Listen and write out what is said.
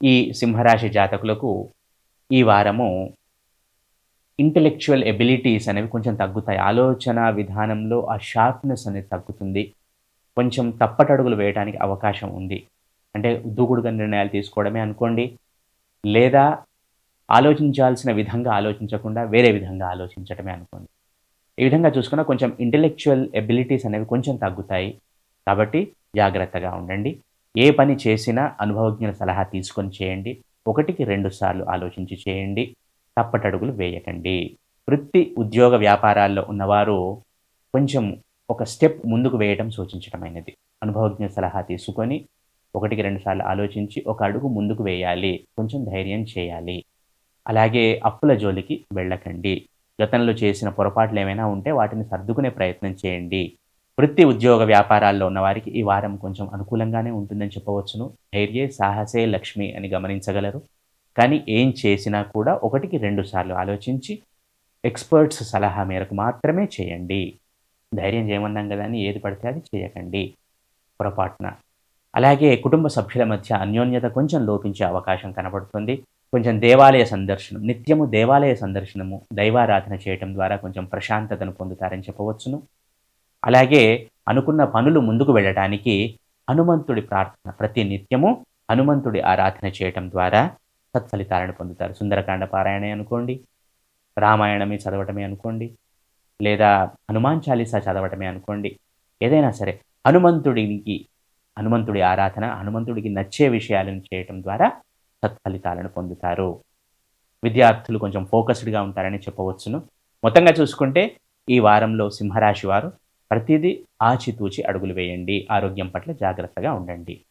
ఈ సింహరాశి జాతకులకు ఈ వారము ఇంటెలెక్చువల్ ఎబిలిటీస్ అనేవి కొంచెం తగ్గుతాయి. ఆలోచన విధానంలో ఆ షార్ప్‌నెస్ అనేది తగ్గుతుంది. కొంచెం తప్పటడుగులు వేయడానికి అవకాశం ఉంది. అంటే దూకుడుగా నిర్ణయాలు తీసుకోవడమే అనుకోండి, లేదా ఆలోచించాల్సిన విధంగా ఆలోచించకుండా వేరే విధంగా ఆలోచించటమే అనుకోండి. ఈ విధంగా చూసుకున్న కొంచెం ఇంటెలెక్చువల్ ఎబిలిటీస్ అనేవి కొంచెం తగ్గుతాయి. కాబట్టి జాగ్రత్తగా ఉండండి. ఏ పని చేసినా అనుభవజ్ఞుల సలహా తీసుకొని చేయండి. ఒకటికి 2 సార్లు ఆలోచించి చేయండి. తప్పటడుగులు వేయకండి. వృత్తి, ఉద్యోగ వ్యాపారాల్లో ఉన్నవారు కొంచెం ఒక స్టెప్ ముందుకు వేయటం సూచించటమైనది. అనుభవజ్ఞ సలహా తీసుకొని ఒకటికి 2 సార్లు ఆలోచించి ఒక అడుగు ముందుకు వేయాలి. కొంచెం ధైర్యం చేయాలి. అలాగే అప్పుల జోలికి వెళ్ళకండి. గతంలో చేసిన పొరపాట్లేమైనా ఉంటే వాటిని సర్దుకునే ప్రయత్నం చేయండి. వృత్తి, ఉద్యోగ వ్యాపారాల్లో ఉన్నవారికి ఈ వారం కొంచెం అనుకూలంగానే ఉంటుందని చెప్పవచ్చును. ధైర్యే సాహసే లక్ష్మి అని గమనించగలరు. కానీ ఏం చేసినా కూడా ఒకటికి 2 సార్లు ఆలోచించి ఎక్స్‌పర్ట్స్ సలహా మేరకు మాత్రమే చేయండి. ధైర్యం చేయమన్నాం గదా అని ఏది పడితే అది చేయకండి పొరపాటున. అలాగే కుటుంబ సభ్యుల మధ్య అన్యోన్యత కొంచెం లోపించే అవకాశం కనబడుతుంది. కొంచెం దేవాలయ సందర్శనం, నిత్యము దేవాలయ సందర్శనము, దైవారాధన చేయటం ద్వారా కొంచెం ప్రశాంతతను పొందుతారని చెప్పవచ్చును. అలాగే అనుకున్న పనులు ముందుకు వెళ్ళటానికి హనుమంతుడి ప్రార్థన ప్రతి నిత్యము హనుమంతుడి ఆరాధన చేయటం ద్వారా సత్ఫలితాలను పొందుతారు. సుందరకాండ పారాయణే అనుకోండి, రామాయణమే చదవటమే అనుకోండి, లేదా హనుమాన్ చాలీసా చదవటమే అనుకోండి. ఏదైనా సరే హనుమంతుడికి హనుమంతుడి ఆరాధన, హనుమంతుడికి నచ్చే విషయాలను చేయటం ద్వారా సత్ఫలితాలను పొందుతారు. విద్యార్థులు కొంచెం ఫోకస్డ్‌గా ఉంటారని చెప్పవచ్చును. మొత్తంగా చూసుకుంటే ఈ వారంలో సింహరాశి వారు ప్రతిదీ ఆచితూచి అడుగులు వేయండి. ఆరోగ్యం పట్ల జాగ్రత్తగా ఉండండి.